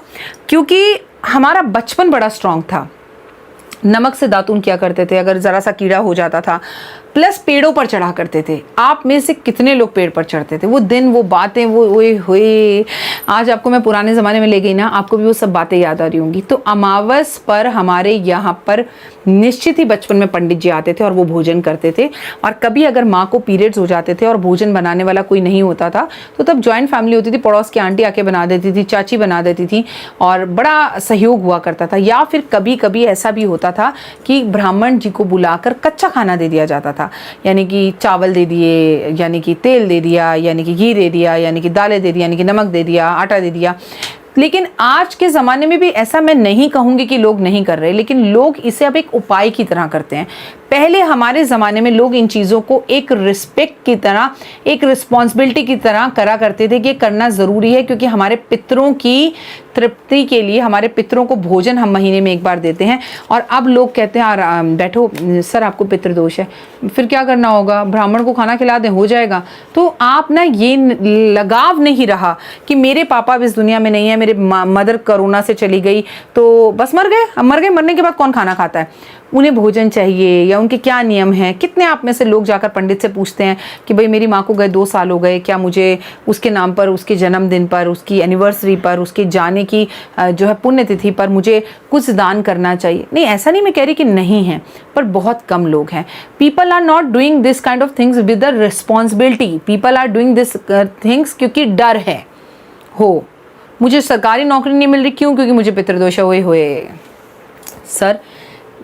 Speaker 1: क्योंकि हमारा बचपन बड़ा स्ट्रांग था। नमक से दातुन किया करते थे अगर ज़रा सा कीड़ा हो जाता था, प्लस पेड़ों पर चढ़ा करते थे। आप में से कितने लोग पेड़ पर चढ़ते थे? वो दिन, वो बातें, वो ओए होए, आज आपको मैं पुराने ज़माने में ले गई ना, आपको भी वो सब बातें याद आ रही होंगी। तो अमावस पर हमारे यहाँ पर निश्चित ही बचपन में पंडित जी आते थे और वो भोजन करते थे। और कभी अगर माँ को पीरियड्स हो जाते थे और भोजन बनाने वाला कोई नहीं होता था, तो तब ज्वाइंट फैमिली होती थी, पड़ोस की आंटी आके बना देती थी, चाची बना देती थी और बड़ा सहयोग हुआ करता था। या फिर कभी कभी ऐसा भी होता था कि ब्राह्मण जी को बुलाकर कच्चा खाना दे दिया जाता था, यानी कि चावल दे दिए, यानी कि तेल दे दिया, यानी कि घी दे दिया, यानी कि दालें दे दी, यानी कि नमक दे दिया, आटा दे दिया। लेकिन आज के ज़माने में भी ऐसा मैं नहीं कहूँगी कि लोग नहीं कर रहे, लेकिन लोग इसे अब एक उपाय की तरह करते हैं। पहले हमारे ज़माने में लोग इन चीज़ों को एक रिस्पेक्ट की तरह, एक रिस्पॉन्सिबिलिटी की तरह करा करते थे कि ये करना ज़रूरी है, क्योंकि हमारे पितरों की तृप्ति के लिए, हमारे पितरों को भोजन हम महीने में एक बार देते हैं। और अब लोग कहते हैं बैठो सर, आपको पितृदोष है, फिर क्या करना होगा, ब्राह्मण को खाना खिला दें, हो जाएगा। तो आप ना, ये लगाव नहीं रहा कि मेरे पापा अब इस दुनिया में नहीं है, मेरे मदर कोरोना से चली गई तो बस मर गए। मरने के बाद कौन खाना खाता है? उन्हें भोजन चाहिए या उनके क्या नियम हैं? कितने आप में से लोग जाकर पंडित से पूछते हैं कि भाई मेरी माँ को गए 2 साल हो गए, क्या मुझे उसके नाम पर, उसके जन्मदिन पर, उसकी एनिवर्सरी पर, उसके जाने की जो है पुण्यतिथि पर मुझे कुछ दान करना चाहिए? नहीं, ऐसा नहीं मैं कह रही कि नहीं है, पर बहुत कम लोग हैं। People are not doing this kind of things with the responsibility. People are doing this things क्योंकि डर है। हो, मुझे सरकारी नौकरी नहीं मिल रही, क्यों? क्योंकि मुझे पितृदोष है। हुए सर,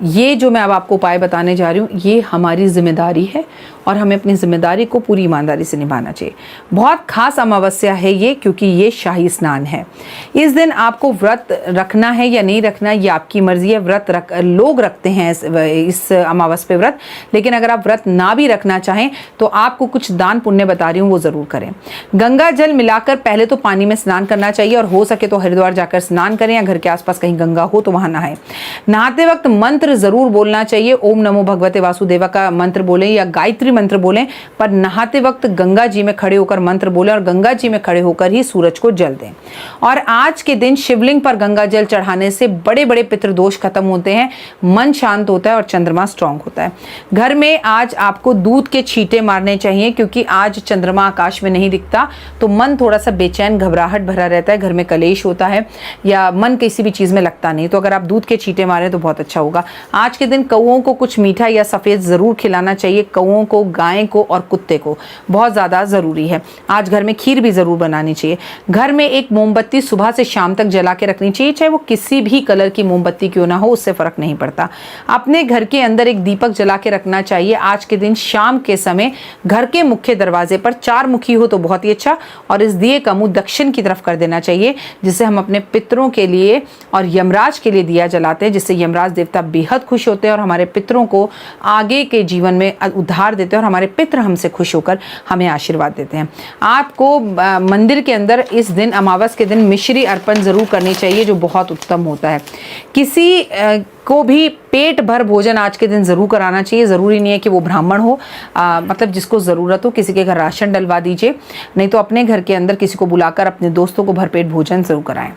Speaker 1: ये जो मैं अब आपको उपाय बताने जा रही हूँ, ये हमारी जिम्मेदारी है और हमें अपनी जिम्मेदारी को पूरी ईमानदारी से निभाना चाहिए। बहुत खास अमावस्या है ये, क्योंकि ये शाही स्नान है। इस दिन आपको व्रत रखना है या नहीं रखना, ये आपकी मर्जी है। लोग रखते हैं इस अमावस पे व्रत, लेकिन अगर आप व्रत ना भी रखना चाहें तो आपको कुछ दान पुण्य बता रही हूँ, वो ज़रूर करें। गंगा जल मिलाकर पहले तो पानी में स्नान करना चाहिए और हो सके तो हरिद्वार जाकर स्नान करें या घर के आसपास कहीं गंगा हो तो वहाँ नहाएं। नहाते वक्त मंत्र ज़रूर बोलना चाहिए। ओम नमो भगवते वासुदेवा का मंत्र बोलें या गायत्री मंत्र बोलें, पर नहाते वक्त गंगा जी में खड़े होकर मंत्र बोलें और गंगा जी में खड़े होकर ही सूरज को जल दें। और आज के दिन शिवलिंग पर गंगा जल चढ़ाने से बड़े बड़े पितृदोष खत्म होते हैं, मन शांत होता है और चंद्रमा स्ट्रांग होता है। घर में आज आपको दूध के छींटे मारने चाहिए, क्योंकि आज चंद्रमा आकाश में नहीं दिखता तो मन थोड़ा सा बेचैन, घबराहट भरा रहता है, घर में कलेश होता है या मन किसी भी चीज़ में लगता नहीं। तो अगर आप दूध के छींटे मारें तो बहुत अच्छा होगा। आज के दिन कौओं को कुछ मीठा या सफ़ेद ज़रूर खिलाना चाहिए। कौओं को, गाय को और कुत्ते को बहुत ज़्यादा ज़रूरी है। आज घर में खीर भी ज़रूर बनानी चाहिए। घर में एक मोमबत्ती सुबह से शाम तक जला के रखनी चाहिए, चाहे वो किसी भी कलर की मोमबत्ती क्यों ना हो, उससे फ़र्क नहीं पड़ता। अपने घर के अंदर एक दीपक जला के रखना चाहिए। आज के दिन शाम के समय घर के मुख्य दरवाजे पर 4 मुखी हो तो बहुत ही अच्छा, और इस दिए का मुंह दक्षिण की तरफ कर देना चाहिए, जिससे हम अपने पितरों के लिए और यमराज के लिए दिया जलाते हैं, जिससे यमराज देवता बेहद खुश होते हैं और हमारे पितरों को आगे के जीवन में उद्धार देते हैं और हमारे पितर हमसे खुश होकर हमें आशीर्वाद देते हैं। आपको मंदिर के अंदर इस दिन, अमावस के दिन, मिश्री अर्पण ज़रूर करनी चाहिए, जो बहुत उत्तम होता है। किसी को भी पेट भर भोजन आज के दिन ज़रूर कराना चाहिए। ज़रूरी नहीं है कि वो ब्राह्मण हो, मतलब जिसको ज़रूरत हो, किसी के घर राशन डलवा दीजिए, नहीं तो अपने घर के अंदर किसी को बुलाकर अपने दोस्तों को भरपेट भोजन ज़रूर कराएं।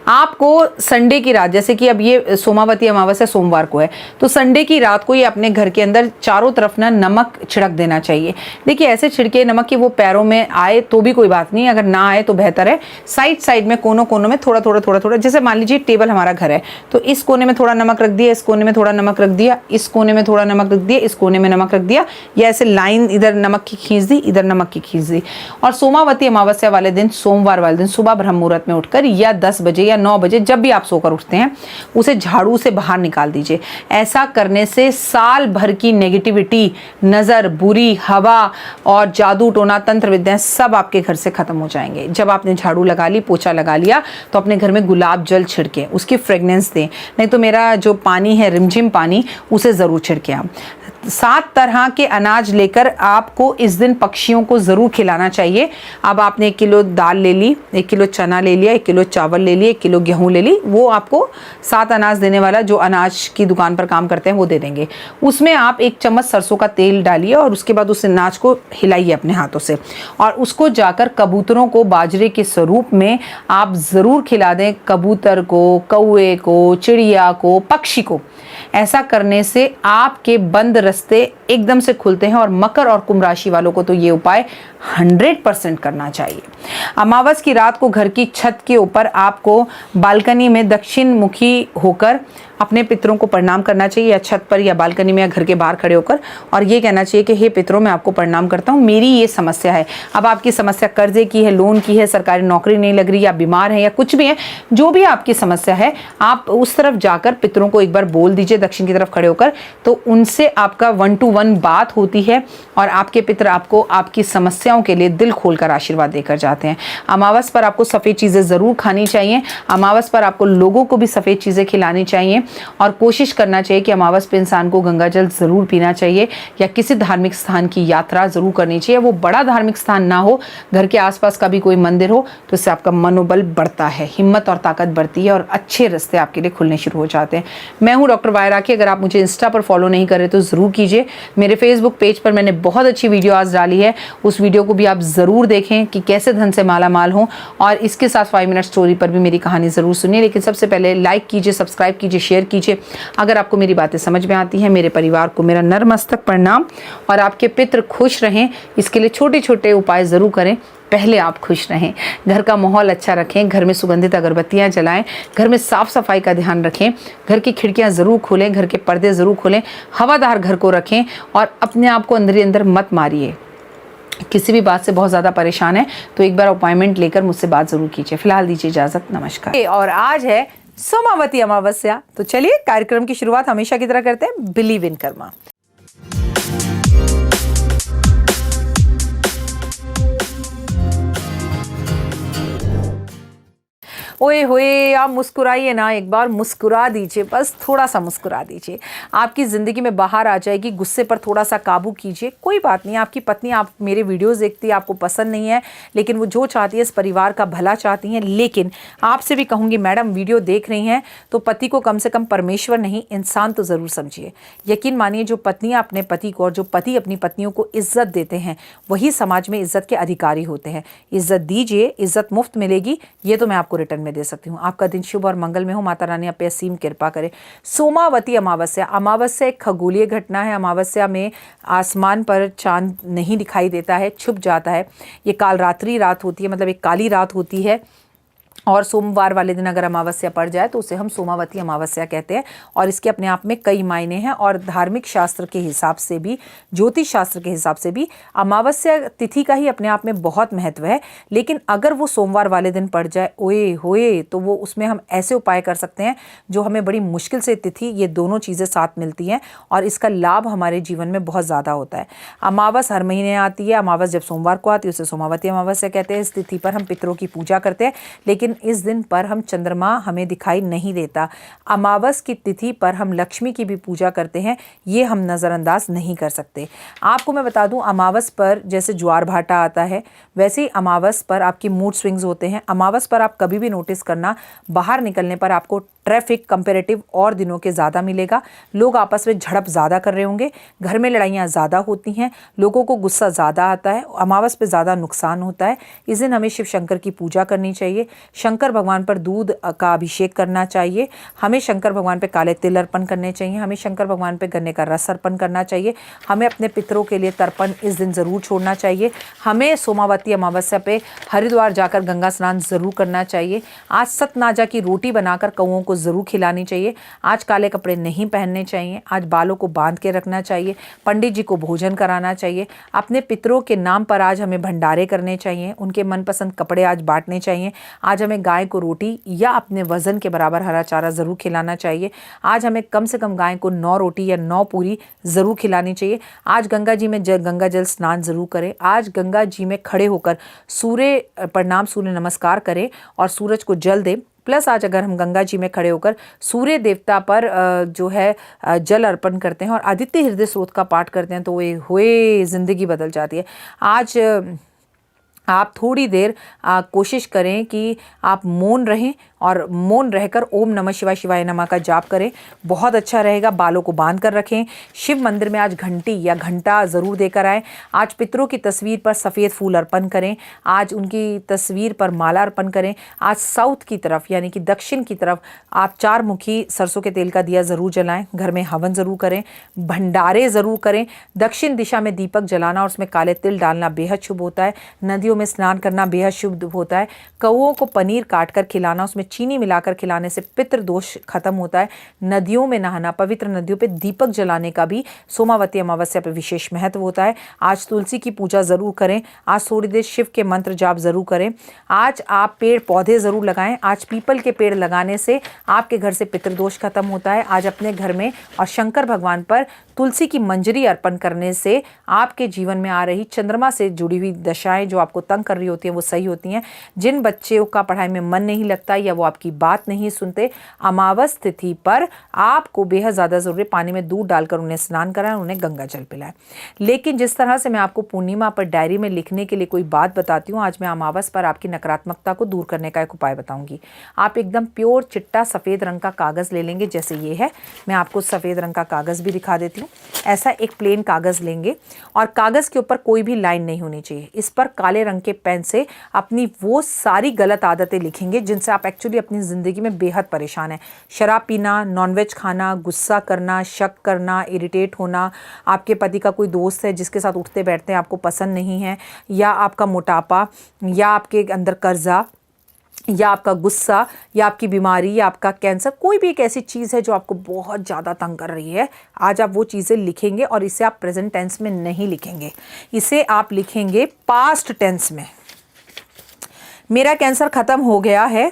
Speaker 1: आपको संडे की रात, जैसे कि अब ये सोमावती अमावस्या सोमवार को है, तो संडे की रात को ये अपने घर के अंदर चारों तरफ ना नमक छिड़क देना चाहिए। देखिए ऐसे छिड़के नमक कि वो पैरों में आए तो भी कोई बात नहीं, अगर ना आए तो बेहतर है। साइड साइड में, कोनों कोनों में थोड़ा थोड़ा, जैसे मान लीजिए टेबल हमारा घर है, तो इस कोने में थोड़ा नमक रख दिया, इस कोने में थोड़ा नमक रख दिया, इस कोने में थोड़ा नमक रख दिया, इस कोने में नमक रख दिया, या ऐसे लाइन, इधर नमक की खींच दी, इधर नमक की खींच दी। और सोमावती अमावस्या वाले दिन, सोमवार वाले दिन सुबह ब्रह्म मुहूर्त में उठकर या 10 बजे या 9 बजे, जब भी आप सोकर उठते हैं, उसे झाड़ू से बाहर निकाल दीजिए। ऐसा करने से साल भर की नेगेटिविटी, नज़र, बुरी हवा और जादू टोना तंत्र विद्या सब आपके घर से खत्म हो जाएंगे। जब आपने झाड़ू लगा ली, पोछा लगा लिया, तो अपने घर में गुलाब जल छिड़के, उसकी फ्रेगनेंस दें, नहीं तो मेरा जो पानी है रिमझिम पानी, उसे ज़रूर छिड़के। आप 7 तरह के अनाज लेकर आपको इस दिन पक्षियों को ज़रूर खिलाना चाहिए। अब आपने 1 किलो दाल ले ली, 1 किलो चना ले लिया, 1 किलो चावल ले लिए, 1 किलो गेहूँ ले ली, वो आपको 7 अनाज देने वाला जो अनाज की दुकान पर काम करते हैं वो दे देंगे। उसमें आप 1 चम्मच सरसों का तेल डालिए और उसके बाद उस अनाज को हिलाइए अपने हाथों से, और उसको जाकर कबूतरों को बाजरे के स्वरूप में आप ज़रूर खिला दें। कबूतर को, कौए को, चिड़िया को, पक्षी को। ऐसा करने से आपके बंद रास्ते एकदम से खुलते हैं। और मकर और कुंभ राशि वालों को तो ये उपाय 100% करना चाहिए। अमावस की रात को घर की छत के ऊपर आपको बालकनी में दक्षिण मुखी होकर अपने पितरों को प्रणाम करना चाहिए, या छत पर या बालकनी में या घर के बाहर खड़े होकर, और ये कहना चाहिए कि हे पितरों, मैं आपको प्रणाम करता हूँ, मेरी ये समस्या है। अब आपकी समस्या कर्जे की है, लोन की है, सरकारी नौकरी नहीं लग रही, या बीमार है, या कुछ भी है, जो भी आपकी समस्या है, आप उस तरफ जाकर पितरों को एक बार बोल दीजिए दक्षिण की तरफ खड़े होकर, तो उनसे आपका 1 to 1 बात होती है और आपके पितर आपको आपकी समस्याओं के लिए दिल खोलकर आशीर्वाद देकर जाते हैं। अमावस पर आपको सफ़ेद चीज़ें ज़रूर खानी चाहिए। अमावस पर आपको लोगों को भी सफ़ेद चीज़ें खिलानी चाहिए, और कोशिश करना चाहिए कि अमावस पे इंसान को गंगा जल ज़रूर पीना चाहिए, या किसी धार्मिक स्थान की यात्रा ज़रूर करनी चाहिए। वो बड़ा धार्मिक स्थान ना हो, घर के आसपास का भी कोई मंदिर हो, तो इससे आपका मनोबल बढ़ता है, हिम्मत और ताकत बढ़ती है, और अच्छे रास्ते आपके लिए खुलने शुरू हो जाते हैं। मैं हूँ डॉक्टर वायरा की। अगर आप मुझे इंस्टा पर फॉलो नहीं कर रहे तो ज़रूर कीजिए। मेरे फेसबुक पेज पर मैंने बहुत अच्छी वीडियो आज डाली है, उस वीडियो को भी आप ज़रूर देखें कि कैसे धन से माला माल हों, और इसके साथ 5 मिनट स्टोरी पर भी मेरी कहानी ज़रूर सुनिए। लेकिन सबसे पहले लाइक कीजिए, सब्सक्राइब कीजिए, शेयर कीजिए। अगर आपको मेरी बातें समझ में आती हैं, मेरे परिवार को मेरा नतमस्तक प्रणाम, और आपके पितृ खुश रहें, इसके लिए छोटे छोटे उपाय ज़रूर करें। पहले आप खुश रहें, घर का माहौल अच्छा रखें, घर में सुगंधित अगरबत्तियां जलाएं, घर में साफ सफाई का ध्यान रखें, घर की खिड़कियां ज़रूर खोलें, घर के पर्दे ज़रूर खोलें, हवादार घर को रखें, और अपने आप को अंदर ही अंदर मत मारिए। किसी भी बात से बहुत ज़्यादा परेशान है तो एक बार अपॉइंटमेंट लेकर मुझसे बात ज़रूर कीजिए। फिलहाल दीजिए इजाज़त, नमस्कार। और आज है सोमावती अमावस्या, तो चलिए कार्यक्रम की शुरुआत हमेशा की तरह करते हैं, बिलीव इन कर्मा। ओए होए, आप मुस्कुराइए ना, एक बार मुस्कुरा दीजिए, बस थोड़ा सा मुस्कुरा दीजिए। आपकी ज़िंदगी में बाहर आ जाएगी। गुस्से पर थोड़ा सा काबू कीजिए। कोई बात नहीं, आपकी पत्नी आप मेरे वीडियोस देखती है, आपको पसंद नहीं है, लेकिन वो जो चाहती है इस परिवार का भला चाहती हैं। लेकिन आपसे भी कहूँगी मैडम, वीडियो देख रही हैं तो पति को कम से कम परमेश्वर नहीं, इंसान तो ज़रूर समझिए। यकीन मानिए, जो पत्नियाँ अपने पति को और जो पति अपनी पत्नियों को इज्जत देते हैं, वही समाज में इज्जत के अधिकारी होते हैं। इज्जत दीजिए, इज्जत मुफ्त मिलेगी, ये तो मैं आपको रिटर्न में दे सकती हूँ। आपका दिन शुभ और मंगल में हो। माता रानी आप पे असीम कृपा करे। सोमावती अमावस्या, अमावस्या एक खगोलीय घटना है। अमावस्या में आसमान पर चांद नहीं दिखाई देता है, छुप जाता है। ये काल रात्रि रात होती है, मतलब एक काली रात होती है। और सोमवार वाले दिन अगर अमावस्या पड़ जाए तो उसे हम सोमावती अमावस्या कहते हैं। और इसके अपने आप में कई मायने हैं और धार्मिक शास्त्र के हिसाब से भी, ज्योतिष शास्त्र के हिसाब से भी अमावस्या तिथि का ही अपने आप में बहुत महत्व है। लेकिन अगर वो सोमवार वाले दिन पड़ जाए ओए होए तो वो उसमें हम ऐसे उपाय कर सकते हैं जो हमें बड़ी मुश्किल से तिथि, ये दोनों चीज़ें साथ मिलती हैं और इसका लाभ हमारे जीवन में बहुत ज़्यादा होता है। अमावस हर महीने आती है। अमावस जब सोमवार को आती है उसे सोमावती अमावस्या कहते हैं। इस तिथि पर हम पितरों की पूजा करते हैं, लेकिन इस दिन पर हम चंद्रमा हमें दिखाई नहीं देता। अमावस की तिथि पर हम लक्ष्मी की भी पूजा करते हैं, ये हम नज़रअंदाज नहीं कर सकते। आपको मैं बता दूं, अमावस पर जैसे ज्वार भाटा आता है वैसे ही अमावस पर आपकी मूड स्विंग्स होते हैं। अमावस पर आप कभी भी नोटिस करना, बाहर निकलने पर आपको ट्रैफिक कंपैरेटिव और दिनों के ज़्यादा मिलेगा। लोग आपस में झड़प ज़्यादा कर रहे होंगे, घर में लड़ाइयाँ ज़्यादा होती हैं, लोगों को गुस्सा ज़्यादा आता है, अमावस पे ज़्यादा नुकसान होता है। इस दिन हमें शिव शंकर की पूजा करनी चाहिए, शंकर भगवान पर दूध का अभिषेक करना चाहिए, हमें शंकर भगवान पे काले तिल अर्पण करने चाहिए, हमें शंकर भगवान पे गन्ने का रस अर्पण करना चाहिए, हमें अपने पितरों के लिए तर्पण इस दिन ज़रूर छोड़ना चाहिए, हमें सोमावती अमावस्या पे हरिद्वार जाकर गंगा स्नान ज़रूर करना चाहिए। आज सतनाजा की रोटी बनाकर कौओं को ज़रूर खिलानी चाहिए। आज काले कपड़े नहीं पहनने चाहिए। आज बालों को बांध के रखना चाहिए। पंडित जी को भोजन कराना चाहिए। अपने पितरों के नाम पर आज हमें भंडारे करने चाहिए। उनके मनपसंद कपड़े आज बांटने चाहिए। आज हमें गाय को रोटी या अपने वज़न के बराबर हरा चारा ज़रूर खिलाना चाहिए। आज हमें कम से कम गाय को 9 रोटी या 9 पूरी ज़रूर खिलानी चाहिए। आज गंगा जी में गंगा जल स्नान ज़रूर करें। आज गंगा जी में खड़े होकर सूर्य प्रणाम, सूर्य नमस्कार करें और सूरज को जल दें। प्लस आज अगर हम गंगा जी में खड़े होकर सूर्य देवता पर जो है जल अर्पण करते हैं और आदित्य हृदय स्रोत का पाठ करते हैं तो वो हुए ज़िंदगी बदल जाती है। आज आप थोड़ी देर कोशिश करें कि आप मौन रहें और मौन रहकर ओम नमः शिवाय शिवाय नमः का जाप करें, बहुत अच्छा रहेगा। बालों को बांध कर रखें। शिव मंदिर में आज घंटी या घंटा ज़रूर देकर आएँ। आज पितरों की तस्वीर पर सफ़ेद फूल अर्पण करें। आज उनकी तस्वीर पर माला अर्पण करें। आज साउथ की तरफ यानी कि दक्षिण की तरफ आप 4 मुखी सरसों के तेल का दिया ज़रूर जलाएं। घर में हवन ज़रूर करें, भंडारे ज़रूर करें। दक्षिण दिशा में दीपक जलाना और उसमें काले तिल डालना बेहद शुभ होता है। नदियों में स्नान करना बेहद शुभ होता है। कौओं को पनीर काट कर खिलाना, उसमें चीनी मिलाकर खिलाने से पितृ दोष खत्म होता है। नदियों में नहाना, पवित्र नदियों पे दीपक जलाने का भी सोमावती अमावस्या पे विशेष महत्व होता है। आज तुलसी की पूजा ज़रूर करें। आज थोड़ी देर शिव के मंत्र जाप ज़रूर करें। आज आप पेड़ पौधे ज़रूर लगाएं। आज पीपल के पेड़ लगाने से आपके घर से पितृदोष खत्म होता है। आज अपने घर में और शंकर भगवान पर तुलसी की मंजरी अर्पण करने से आपके जीवन में आ रही चंद्रमा से जुड़ी हुई दशाएं जो आपको तंग कर रही होती हैं वो सही होती हैं। जिन बच्चों का पढ़ाई में मन नहीं लगता या वो आपकी बात नहीं सुनते, अमावस तिथि पर आपको बेहद ज़्यादा ज़रूरी पानी में दूध डालकर उन्हें स्नान कराएं, उन्हें गंगा जल पिलाएं। लेकिन जिस तरह से मैं आपको पूर्णिमा पर डायरी में लिखने के लिए कोई बात बताती हूँ, आज मैं अमावस पर आपकी नकारात्मकता को दूर करने का एक उपाय बताऊंगी। आप एकदम प्योर चिट्टा सफ़ेद रंग का कागज़ ले लेंगे, जैसे ये है। मैं आपको सफ़ेद रंग का कागज़ भी दिखा देती हूँ। ऐसा एक प्लेन कागज़ लेंगे और कागज़ के ऊपर कोई भी लाइन नहीं होनी चाहिए। इस पर काले रंग के पेन से अपनी वो सारी गलत आदतें लिखेंगे जिनसे आप एक्चुअली अपनी ज़िंदगी में बेहद परेशान हैं। शराब पीना, नॉनवेज खाना, गुस्सा करना, शक करना, इरिटेट होना, आपके पति का कोई दोस्त है जिसके साथ उठते बैठते हैं आपको पसंद नहीं है, या आपका मोटापा, या आपके अंदर कर्जा, या आपका गुस्सा, या आपकी बीमारी, या आपका कैंसर, कोई भी एक ऐसी चीज़ है जो आपको बहुत ज़्यादा तंग कर रही है। आज आप वो चीज़ें लिखेंगे और इसे आप प्रेजेंट टेंस में नहीं लिखेंगे, इसे आप लिखेंगे पास्ट टेंस में। मेरा कैंसर ख़त्म हो गया है,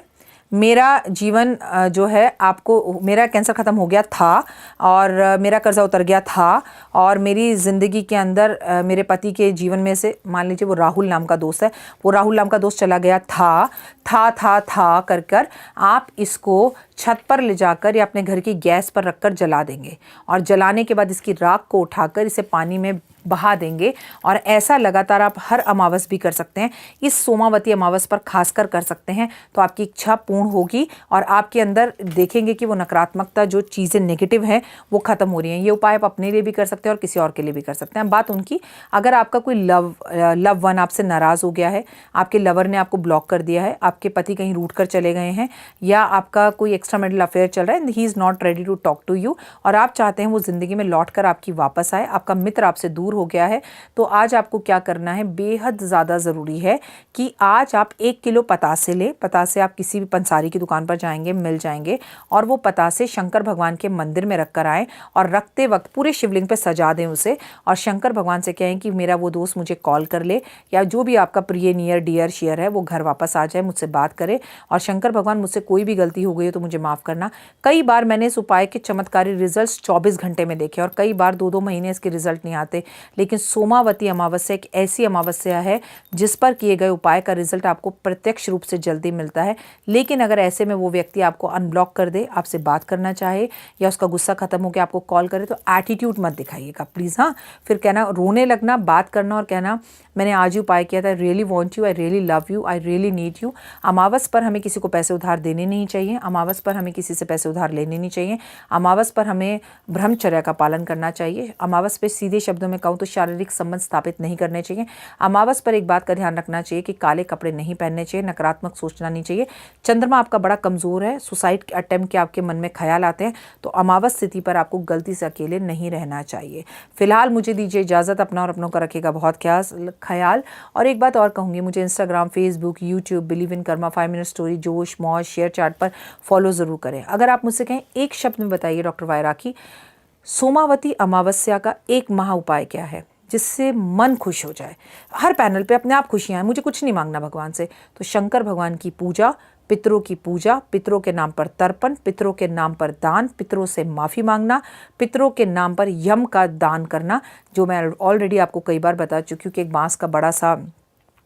Speaker 1: मेरा जीवन जो है आपको, मेरा कैंसर ख़त्म हो गया था और मेरा कर्जा उतर गया था, और मेरी ज़िंदगी के अंदर मेरे पति के जीवन में से, मान लीजिए वो राहुल नाम का दोस्त है, वो राहुल नाम का दोस्त चला गया था कर कर आप इसको छत पर ले जाकर या अपने घर की गैस पर रखकर जला देंगे और जलाने के बाद इसकी राख को उठाकर इसे पानी में बहा देंगे। और ऐसा लगातार आप हर अमावस भी कर सकते हैं। इस सोमावती अमावस पर खासकर कर सकते हैं तो आपकी इच्छा पूर्ण होगी और आपके अंदर देखेंगे कि वो नकारात्मकता, जो चीज़ें नेगेटिव हैं वो ख़त्म हो रही हैं। ये उपाय आप अपने लिए भी कर सकते हैं और किसी और के लिए भी कर सकते हैं। बात उनकी, अगर आपका कोई लव वन आपसे नाराज़ हो गया है, आपके लवर ने आपको ब्लॉक कर दिया है, आपके पति कहीं रूठ कर चले गए हैं, या आपका कोई एक्स्ट्रा मैरिटल अफेयर चल रहा है, he is not ready to talk to you, और आप चाहते हैं वो ज़िंदगी में लौट कर आपकी वापस आए, आपका मित्र आपसे दूर दूर हो गया है। तो आज आपको क्या करना है, बेहद ज़्यादा ज़रूरी है कि आज आप 1 किलो पतासे लें। पतासे आप किसी भी पंसारी की दुकान पर जाएंगे, मिल जाएंगे, और वो पतासे शंकर भगवान के मंदिर में रख कर आएँ और रखते वक्त पूरे शिवलिंग पे सजा दें उसे, और शंकर भगवान से कहें कि मेरा वो दोस्त मुझे कॉल कर ले, या जो भी आपका प्रिय नियर डियर शेयर है वो घर वापस आ जाए, मुझसे बात करे, और शंकर भगवान मुझसे कोई भी गलती हो गई है तो मुझे माफ़ करना। कई बार मैंने इस उपाय के चमत्कारी रिजल्ट्स 24 घंटे में देखे, और कई बार 2-2 महीने इसके रिजल्ट नहीं आते। लेकिन सोमावती अमावस्या एक ऐसी अमावस्या है जिस पर किए गए उपाय का रिजल्ट आपको प्रत्यक्ष रूप से जल्दी मिलता है। लेकिन अगर ऐसे में वो व्यक्ति आपको अनब्लॉक कर दे, आपसे बात करना चाहे, या उसका गुस्सा खत्म होकर आपको कॉल करे, तो एटीट्यूड मत दिखाइएगा प्लीज़। हाँ, फिर कहना, रोने लगना, बात करना और कहना मैंने आज ही उपाय किया था, I really want you, I really love you, I really need you. अमावस पर हमें किसी को पैसे उधार देने नहीं चाहिए, अमावस पर हमें किसी से पैसे उधार लेने नहीं चाहिए, अमावस पर हमें ब्रह्मचर्य का पालन करना चाहिए, अमावस पर सीधे शब्दों में कहूँ तो शारीरिक संबंध स्थापित नहीं करने चाहिए। अमावस पर एक बात का ध्यान रखना चाहिए कि काले कपड़े नहीं पहनने चाहिए, नकारात्मक सोचना नहीं चाहिए। चंद्रमा आपका बड़ा कमज़ोर है, सुसाइड अटेम्प्ट के आपके मन में ख्याल आते हैं, तो अमावस स्थिति पर आपको गलती से अकेले नहीं रहना चाहिए। फिलहाल मुझे दीजिए इजाज़त, अपना और अपनों का रखिएगा बहुत ख्याल। और एक बात और कहूँगी, मुझे Instagram, Facebook, YouTube, believe in Karma, 5 minute story, जोश, मौज, शेयर चैट पर फॉलो ज़रूर करें। अगर आप मुझसे कहें एक शब्द में बताइए डॉक्टर वायरा की सोमावती अमावस्या का एक महा उपाय क्या है जिससे मन खुश हो जाए, हर पैनल पे अपने आप खुशियाँ हैं, मुझे कुछ नहीं मांगना भगवान से, तो शंकर भगवान की पूजा, पितरों की पूजा, पितरों के नाम पर तर्पण, पितरों के नाम पर दान, पितरों से माफ़ी मांगना, पितरों के नाम पर यम का दान करना, जो मैं ऑलरेडी आपको कई बार बता चुकी हूँ कि एक बांस का बड़ा सा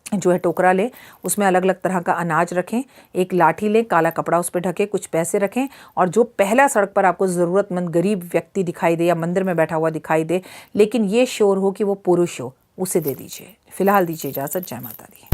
Speaker 1: जो है टोकरा लें, उसमें अलग अलग तरह का अनाज रखें, एक लाठी लें, काला कपड़ा उस पर ढकें, कुछ पैसे रखें, और जो पहला सड़क पर आपको ज़रूरतमंद गरीब व्यक्ति दिखाई दे या मंदिर में बैठा हुआ दिखाई दे, लेकिन ये श्योर हो कि वो पुरुष हो, उसे दे दीजिए। फिलहाल दीजिए इजाज़त। जय माता दी।